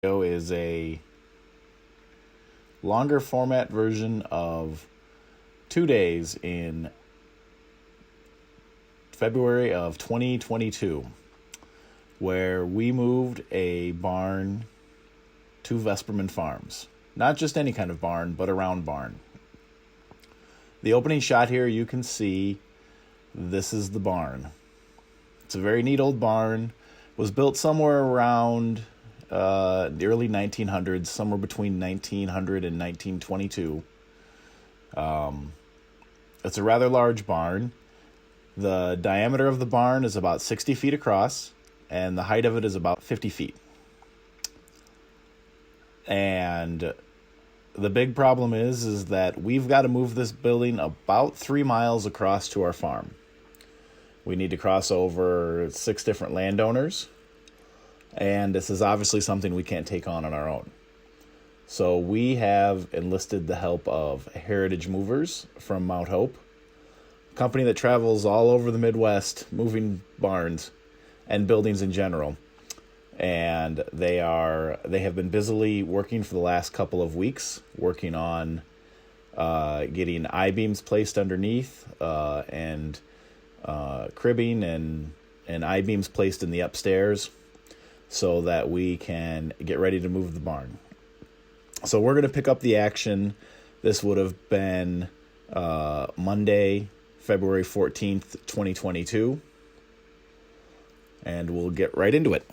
Is a longer format version of 2 days in February of 2022, where we moved a barn to Vesperman Farms. Not just any kind of barn, but a round barn. The opening shot here, you can see this is the barn. It's a very neat old barn. It was built somewhere around the early 1900s, somewhere between 1900 and 1922. It's a rather large barn. The diameter of the barn is about 60 feet across, and the height of it is about 50 feet. And the big problem is that we've got to move this building about 3 miles across to our farm. We need to cross over 6 different landowners, and this is obviously something we can't take on our own. So we have enlisted the help of Heritage Movers from Mount Hope, a company that travels all over the Midwest moving barns and buildings in general. And they have been busily working for the last couple of weeks, working on getting I-beams placed underneath and cribbing and I-beams placed in the upstairs so that we can get ready to move the barn. So we're going to pick up the action. This would have been Monday, February 14th, 2022. And we'll get right into it.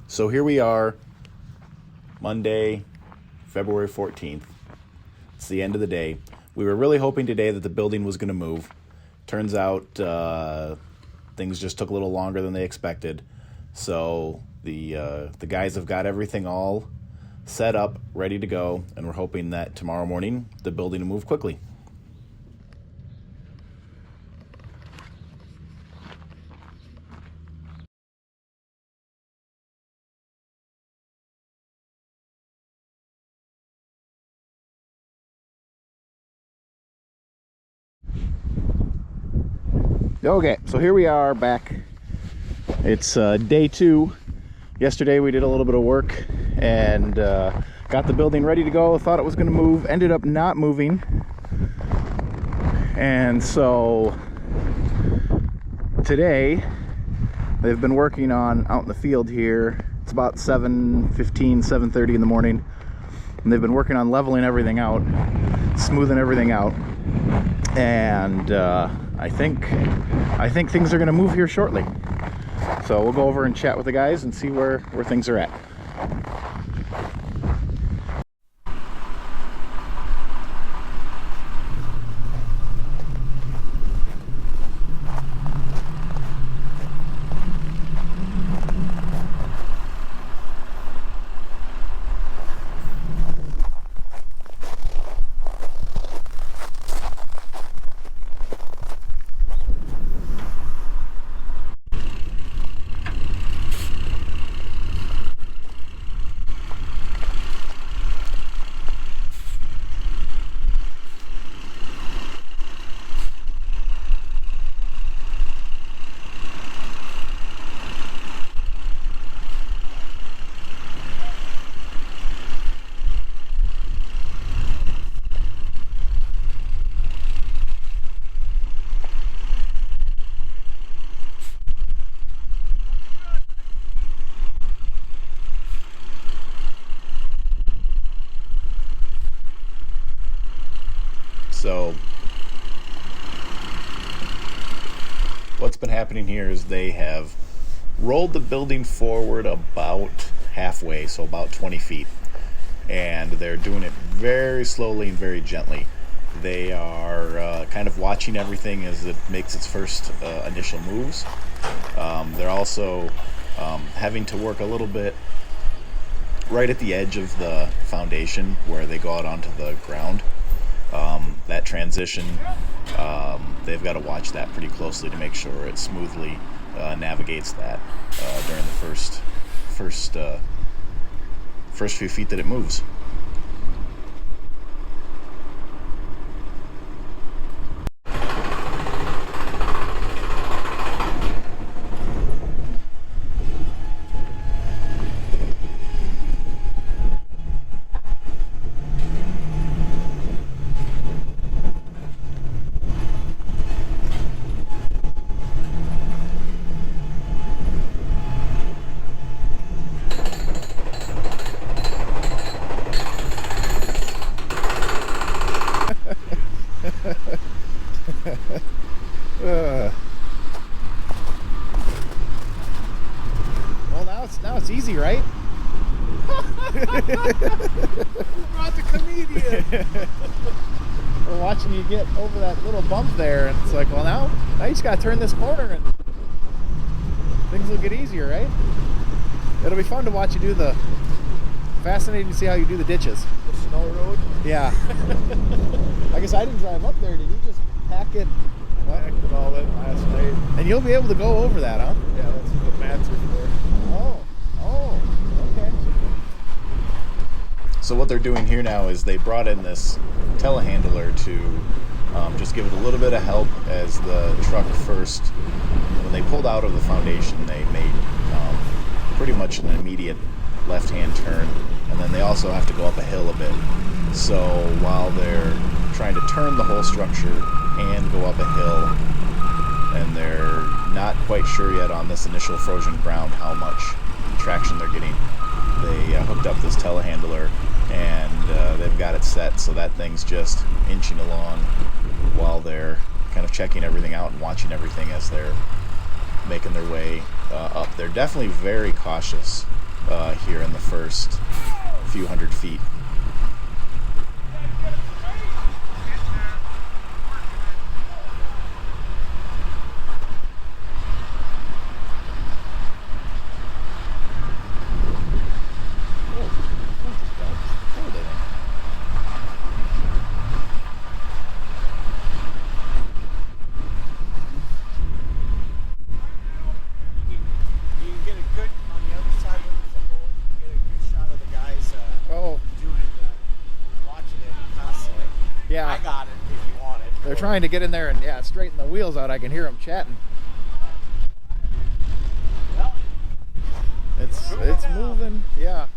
So here we are, Monday, February 14th. It's the end of the day. We were really hoping today that the building was going to move. Turns out things just took a little longer than they expected. So the guys have got everything all set up, ready to go, and we're hoping that tomorrow morning the building will move quickly. Okay, so here we are back. It's day 2. Yesterday we did a little bit of work and got the building ready to go. Thought it was going to move, ended up not moving. And so today they've been working on out in the field here. It's about 7:15, 7:30 in the morning. And they've been working on leveling everything out, smoothing everything out. And I think things are going to move here shortly. So we'll go over and chat with the guys and see where things are at. So what's been happening here is they have rolled the building forward about halfway, so about 20 feet. And they're doing it very slowly and very gently. They are kind of watching everything as it makes its first initial moves. They're also having to work a little bit right at the edge of the foundation where they go out onto the ground. That transition, they've got to watch that pretty closely to make sure it smoothly navigates that during the first few feet that it moves. Well, now it's easy, right? Who brought the comedian? We're watching you get over that little bump there, and it's like, well, now you just gotta turn this corner, and things will get easier, right? It'll be fun to watch you do the. Fascinating to see how you do the ditches. The snow road? Yeah. I guess I didn't drive up there. Did you just pack it? Packed it all in last night. And you'll be able to go over that, huh? Yeah, that's what the mats are for. Oh, okay. So what they're doing here now is they brought in this telehandler to just give it a little bit of help as the truck first, when they pulled out of the foundation, they made pretty much an immediate left-hand turn, and then they also have to go up a hill a bit. So while they're trying to turn the whole structure and go up a hill, and they're not quite sure yet on this initial frozen ground how much traction they're getting, they hooked up this telehandler, and they've got it set so that thing's just inching along while they're kind of checking everything out and watching everything as they're making their way up. They're definitely very cautious here in the first few hundred feet. They're trying to get in there and straighten the wheels out. I can hear them chatting. It's moving, yeah.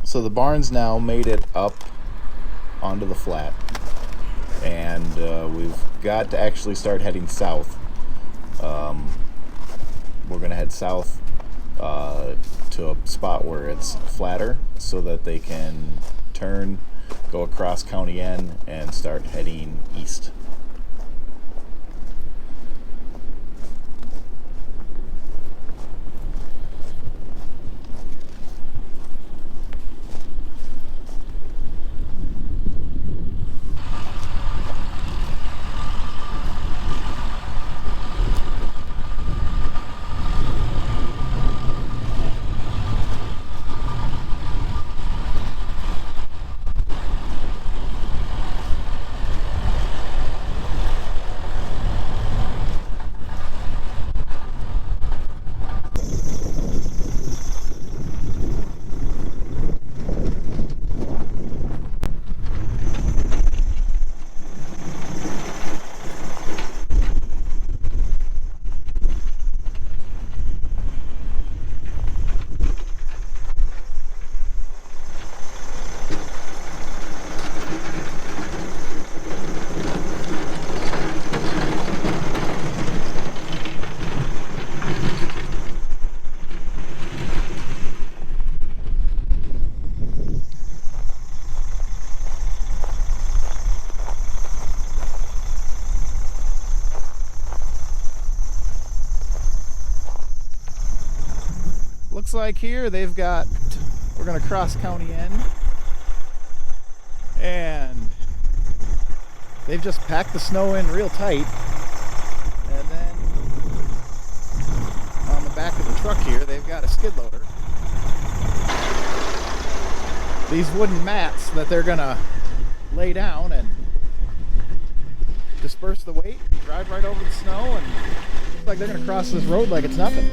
So the barn's now made it up onto the flat, and we've got to actually start heading south. We're going to head south to a spot where it's flatter so that they can turn, go across County N, and start heading east. Looks like here we're going to cross County N, and they've just packed the snow in real tight, and then on the back of the truck here they've got a skid loader. These wooden mats that they're going to lay down and disperse the weight, drive right over the snow, and looks like they're going to cross this road like it's nothing.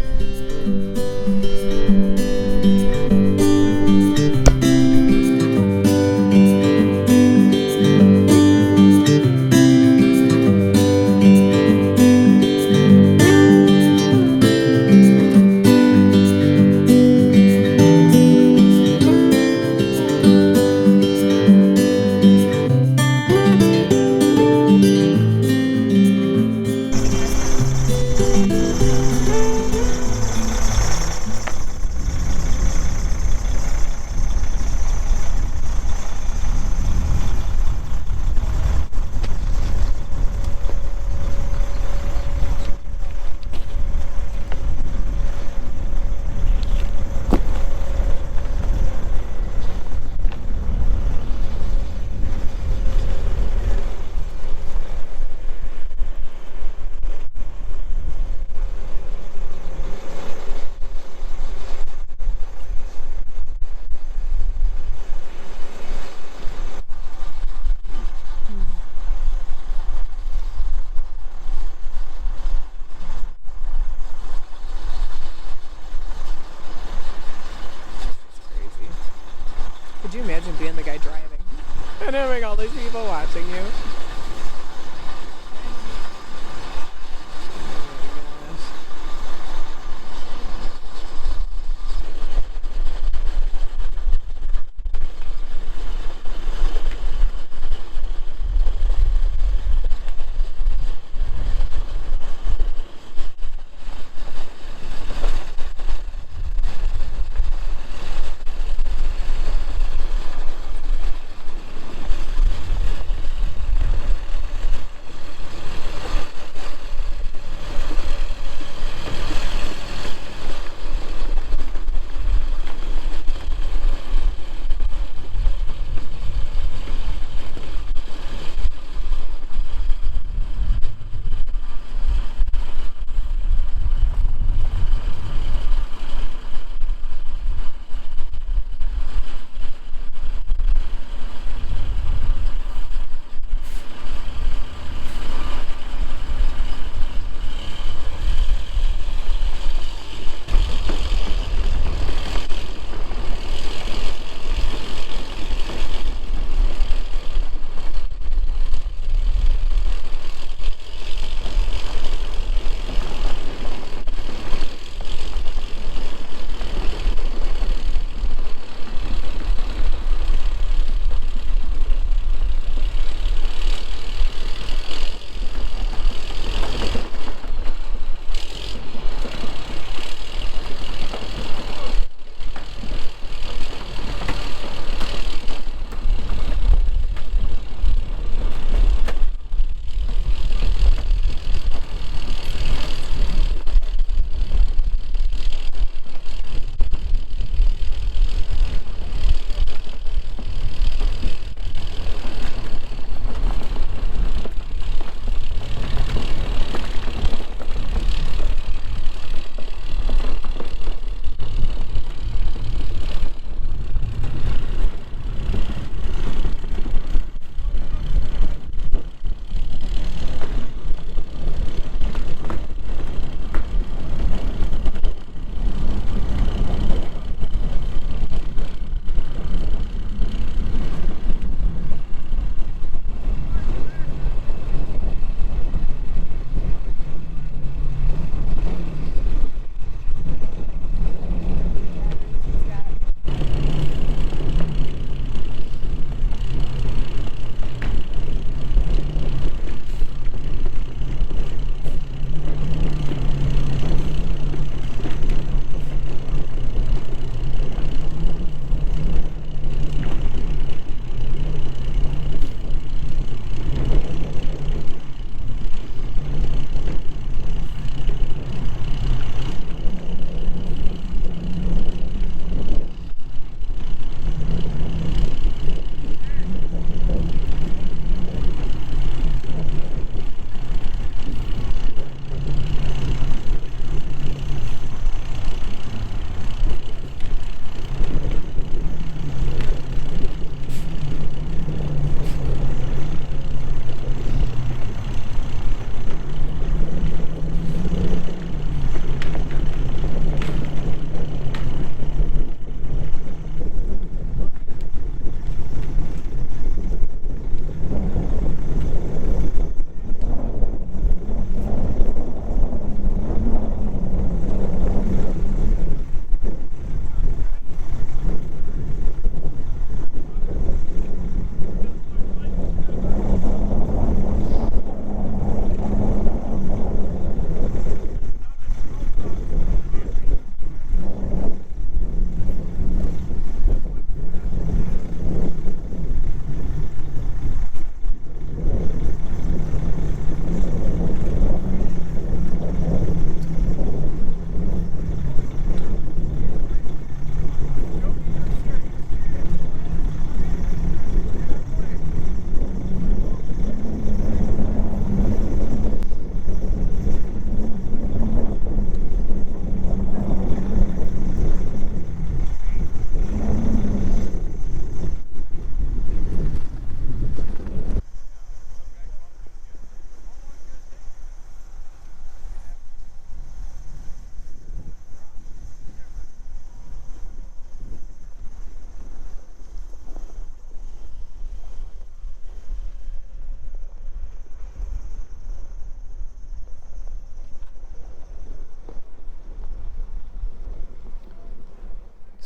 Could you imagine being the guy driving and having all these people watching you?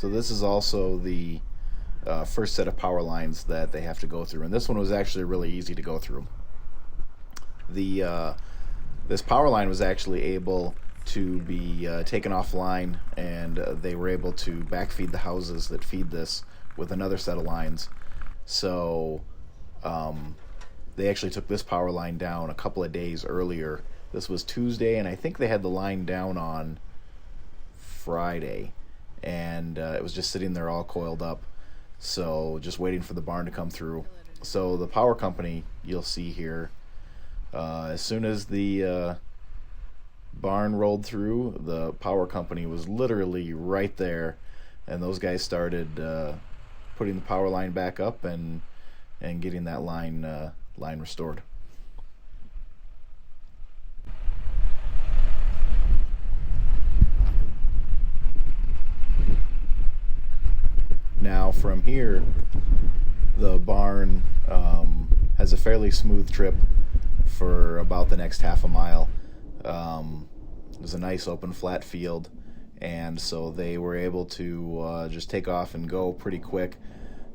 So this is also the first set of power lines that they have to go through, and this one was actually really easy to go through. This power line was actually able to be taken offline, and they were able to backfeed the houses that feed this with another set of lines. So they actually took this power line down a couple of days earlier. This was Tuesday, and I think they had the line down on Friday, and it was just sitting there all coiled up, so just waiting for the barn to come through. So the power company, you'll see here, as soon as the barn rolled through, the power company was literally right there, and those guys started putting the power line back up and getting that line restored. Now from here, the barn has a fairly smooth trip for about the next half a mile. There's a nice open flat field, and so they were able to just take off and go pretty quick.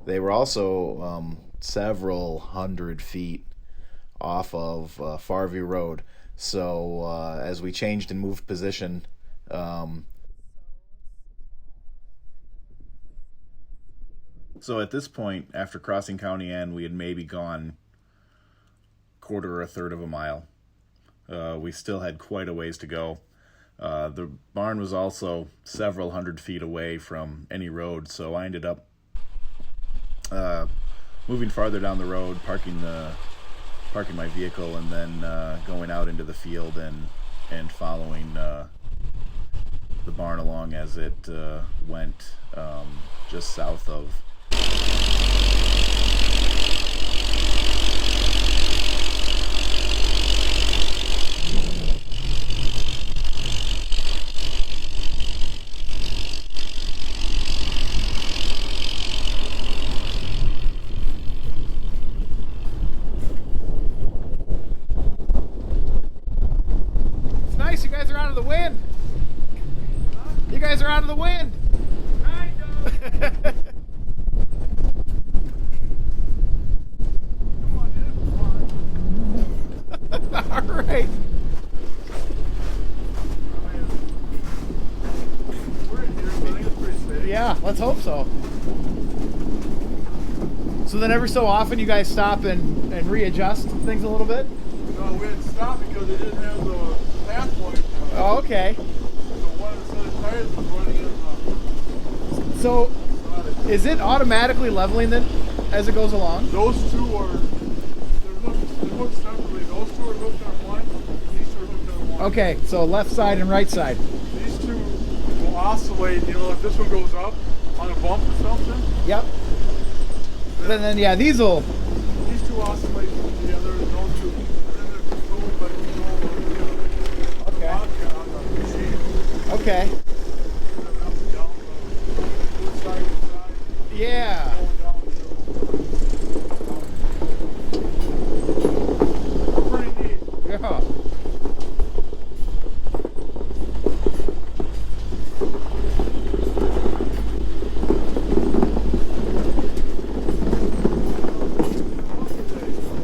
They were also several hundred feet off of Farview Road, so as we changed and moved position, so at this point, after crossing County End, we had maybe gone quarter or a third of a mile. We still had quite a ways to go. The barn was also several hundred feet away from any road, so I ended up moving farther down the road, parking my vehicle, and then going out into the field and following the barn along as it went just south of. It's nice, you guys are out of the wind. You guys are out of the wind. All right. Yeah, let's hope so. So then every so often you guys stop and readjust things a little bit? No, we had to stop because they didn't have the pathway. Oh, okay. So one of the set of tires was running in So is it automatically leveling then as it goes along? Those two are, they're hooked separately. Those two are hooked on one, these two are hooked on one. Okay, so left side and right side. These two will oscillate, you know, if this one goes up on a bump or something. Yep. Then yeah, these will. These two oscillate together, and those two, and then they're controlled by the Okay. vodka on the machine. Okay. And then up and down, side to side. Yeah. Going down to, pretty neat. Yeah.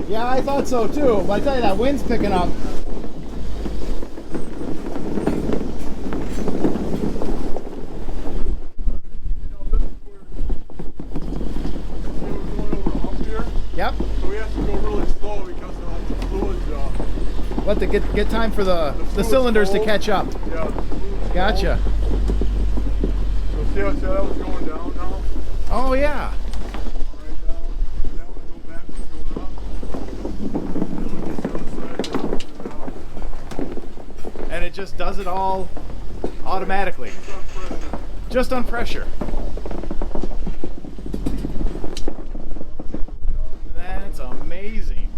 Yeah, I thought so too. But I tell you, that wind's picking up. Yep. So we have to go really slow because of the fluid. What to get time for the cylinders to catch up. Yeah. The fluid's Gotcha. slow. So see how that was going down now? Oh yeah. Right down. That one go back and go up. And then we get the other side down. And it just does it all automatically, It's on pressure. just on pressure. That's amazing.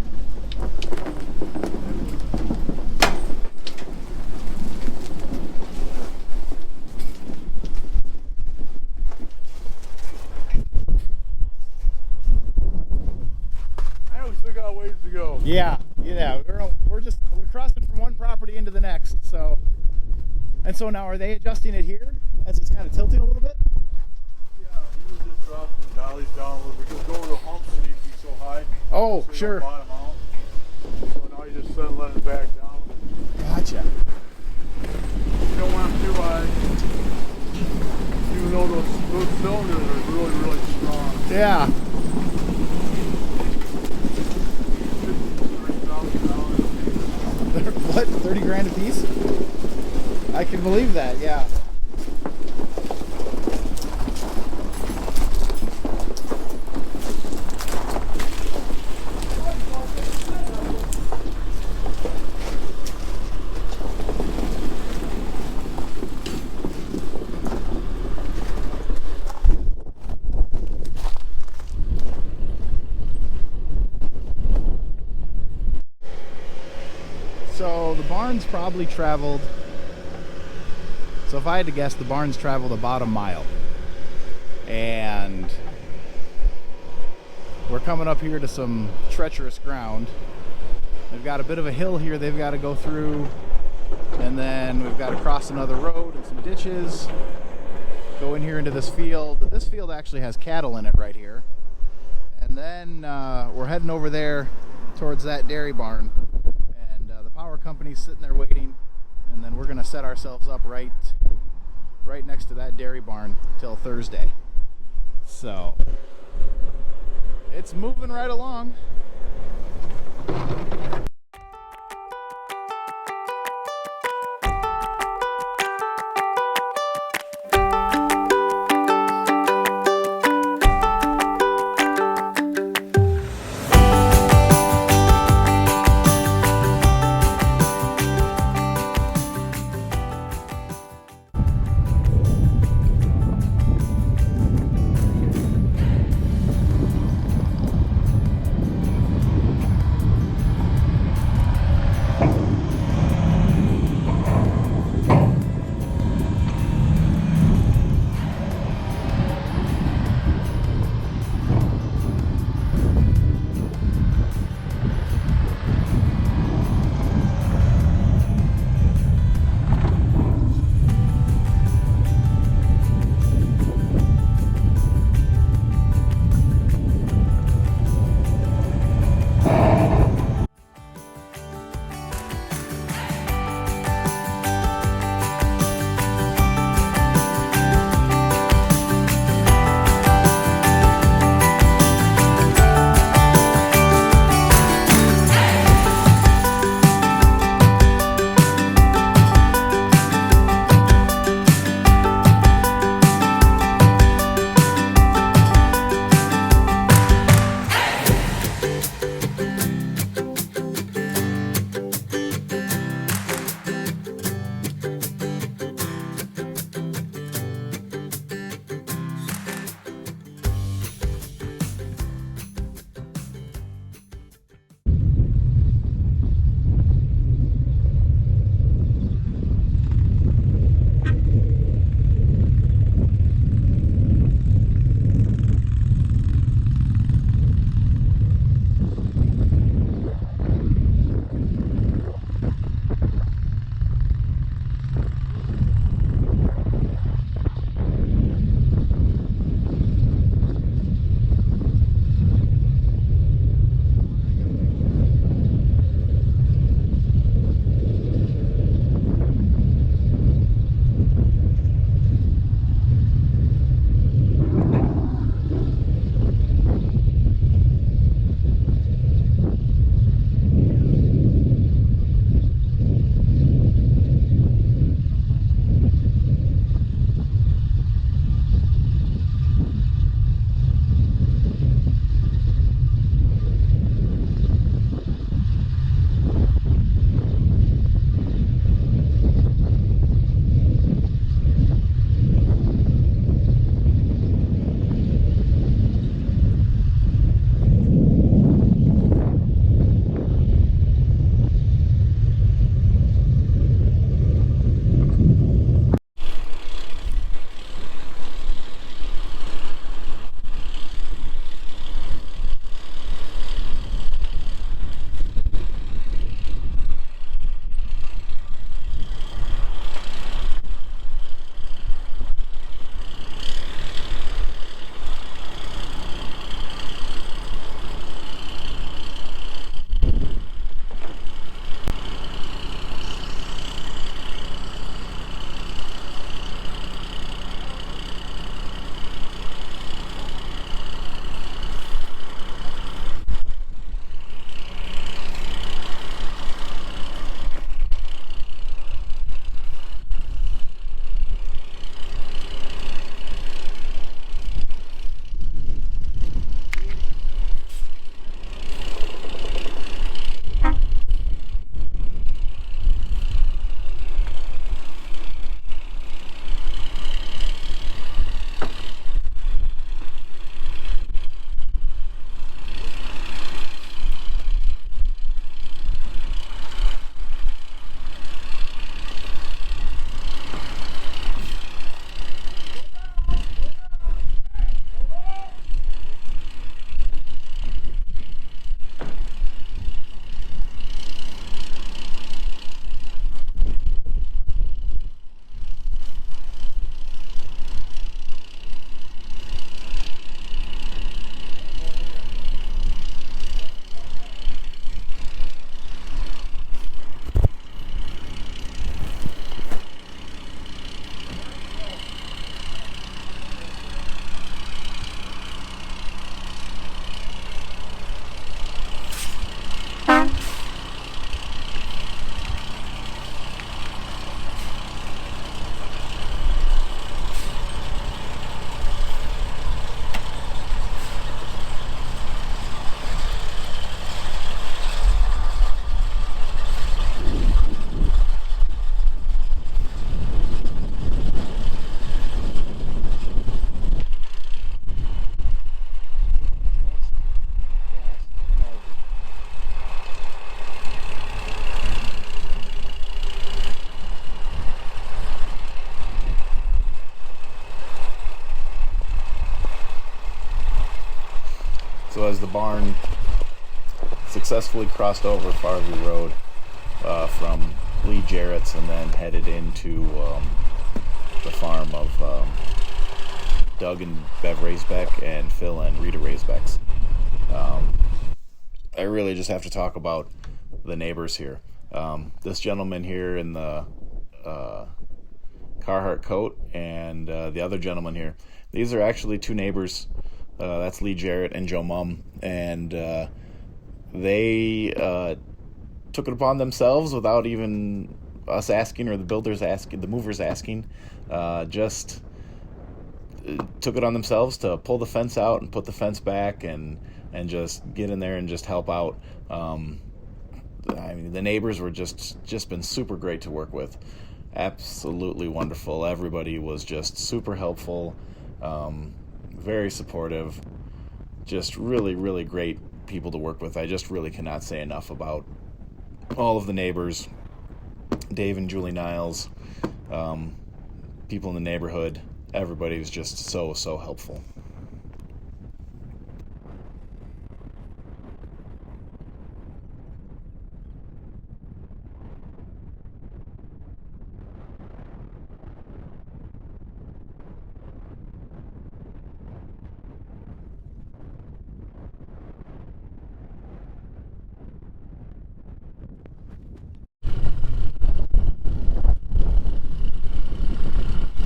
I know we still got a ways to go. Yeah, we're crossing from one property into the next. So, and so now are they adjusting it here as it's kind of tilting a little bit? drop the dollies down a little bit. Because over the humps need to be so high. Oh, So you sure. don't bottom out. So now you just set and let it back down. Gotcha. You don't want them too high. Even though those cylinders are really, really strong. Yeah. $30,000. What? 30 grand a piece? I can believe that, yeah. So the barn's probably traveled, so if I had to guess, the barn's traveled about a mile. And we're coming up here to some treacherous ground. They've got a bit of a hill here they've got to go through, and then we've got to cross another road and some ditches, go in here into this field. This field actually has cattle in it right here. And then we're heading over there towards that dairy barn. The power company's sitting there waiting, and then we're gonna set ourselves up right next to that dairy barn till Thursday. So it's moving right along. as the barn successfully crossed over Farview Road from Lee Jarrett's and then headed into the farm of Doug and Bev Raisbeck and Phil and Rita Raisbeck's. I really just have to talk about the neighbors here. This gentleman here in the Carhartt coat and the other gentleman here, these are actually two neighbors. That's Lee Jarrett and Joe Mum, and they took it upon themselves without even us asking or the builders asking, the movers asking, just took it on themselves to pull the fence out and put the fence back and just get in there and just help out. I mean, the neighbors were just been super great to work with. Absolutely wonderful. Everybody was just super helpful, very supportive, just really, really great people to work with. I just really cannot say enough about all of the neighbors, Dave and Julie Niles, people in the neighborhood. Everybody was just so helpful.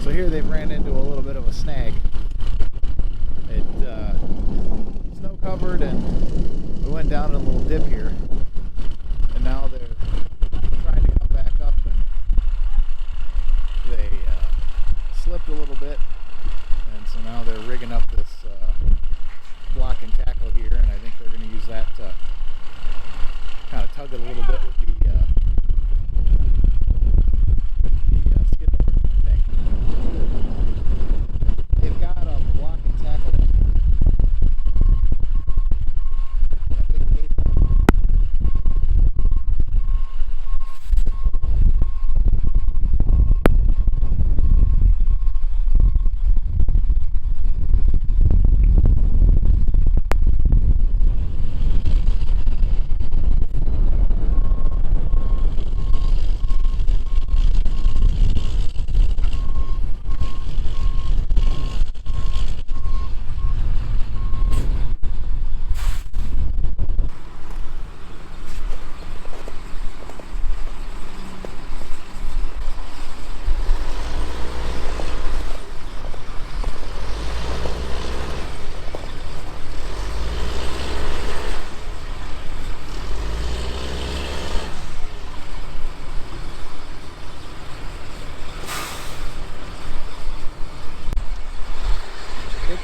So here they've ran into a little bit of a snag. Snow covered, and we went down in a little dip here, and now they're trying to come back up, and they slipped a little bit, and so now they're rigging up this block and tackle here, and I think they're going to use that to kind of tug it a little bit with the skid loader, I think. They've got a block and tackle and a big gate.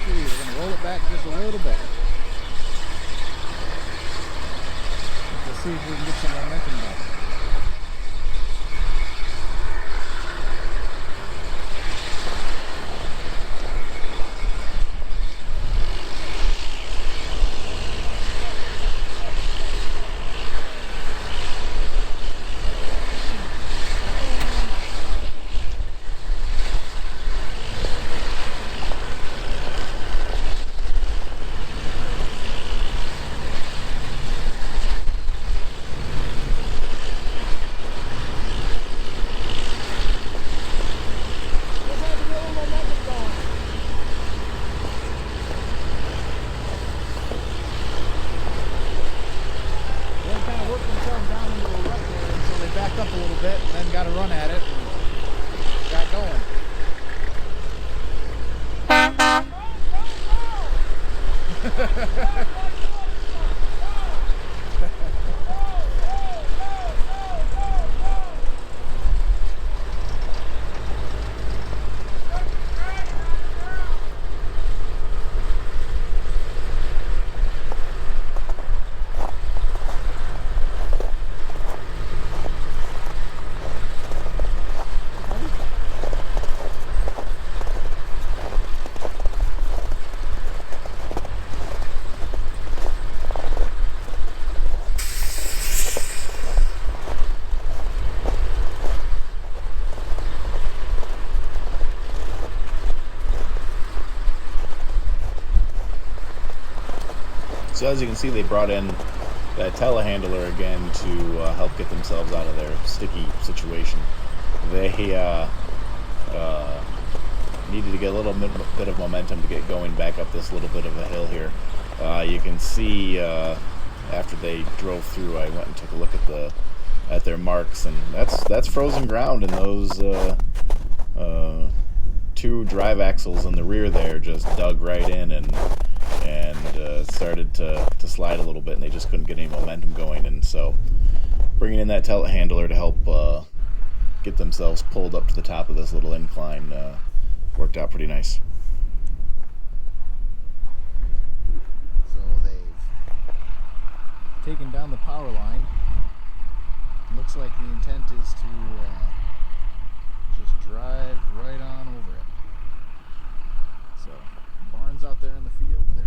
We're going to roll it back just a little bit. Let's see if we can get some momentum back. Up a little bit and then got a run at it and got going. So as you can see, they brought in that telehandler again to help get themselves out of their sticky situation. They needed to get a little bit of momentum to get going back up this little bit of a hill here. You can see after they drove through, I went and took a look at their marks, and that's frozen ground, and those two drive axles in the rear there just dug right in and started to slide a little bit, and they just couldn't get any momentum going. And so bringing in that telehandler to help get themselves pulled up to the top of this little incline worked out pretty nice. So they've taken down the power line. Looks like the intent is to just drive right on over it. So, barn's out there in the field. They're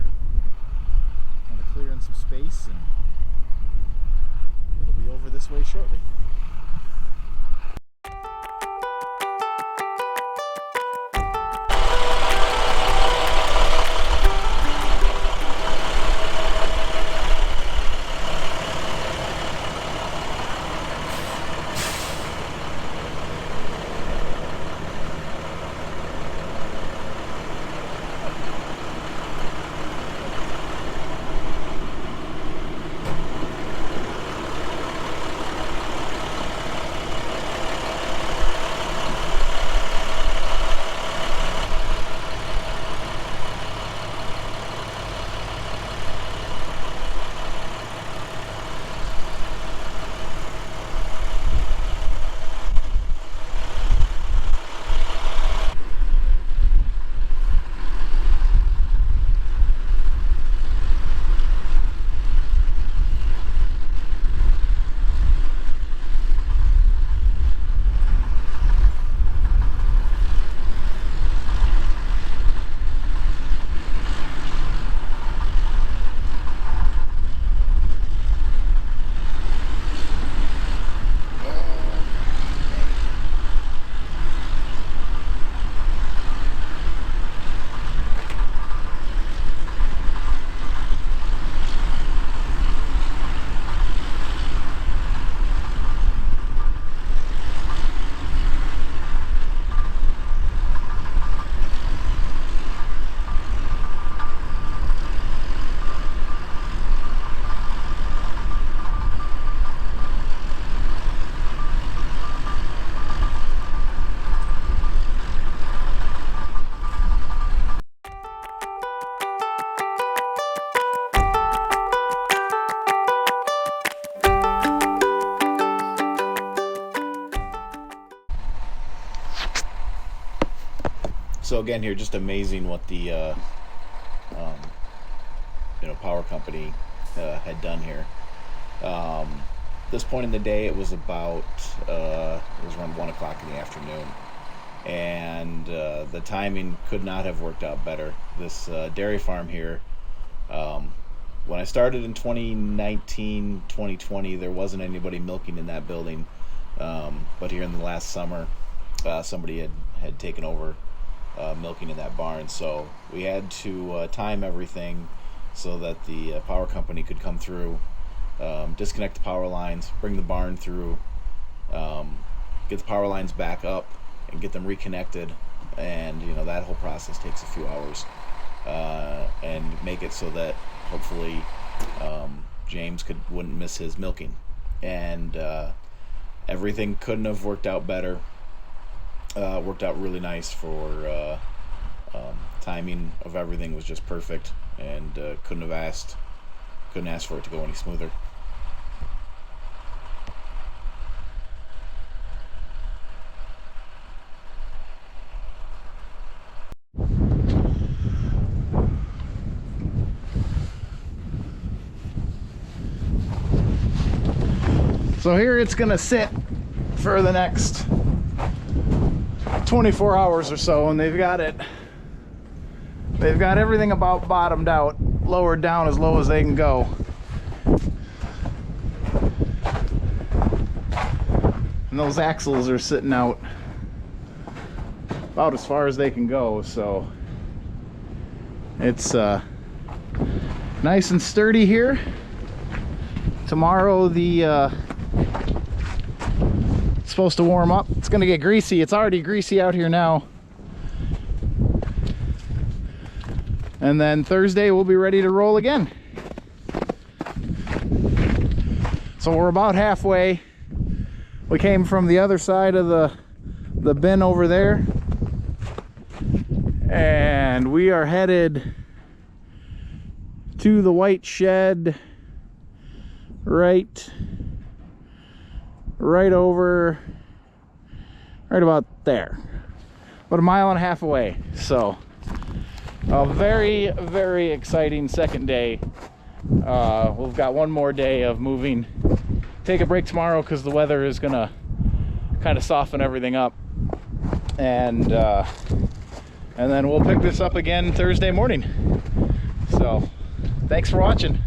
kind of clearing some space, and it'll be over this way shortly. So again here, just amazing what the power company had done here. This point in the day, it was about it was around 1 o'clock in the afternoon, and the timing could not have worked out better. This dairy farm here, when I started in 2019, 2020, there wasn't anybody milking in that building, but here in the last summer, somebody had taken over milking in that barn, so we had to time everything so that the power company could come through, disconnect the power lines, bring the barn through, get the power lines back up and get them reconnected, and that whole process takes a few hours, and make it so that hopefully James wouldn't miss his milking. And everything couldn't have worked out better. Worked out really nice for timing of everything was just perfect, and couldn't ask for it to go any smoother. So here it's gonna sit for the next 24 hours or so, and they've got everything about bottomed out, lowered down as low as they can go. And those axles are sitting out about as far as they can go, so it's Nice and sturdy here. Tomorrow it's supposed to warm up. It's gonna get greasy. It's already greasy out here now. And then Thursday we'll be ready to roll again. So we're about halfway. We came from the other side of the bin over there, and we are headed to the white shed right over right about there, about a mile and a half away. So a very, very exciting second day. We've got one more day of moving. Take a break tomorrow because the weather is gonna kind of soften everything up, and then we'll pick this up again Thursday morning. So thanks for watching.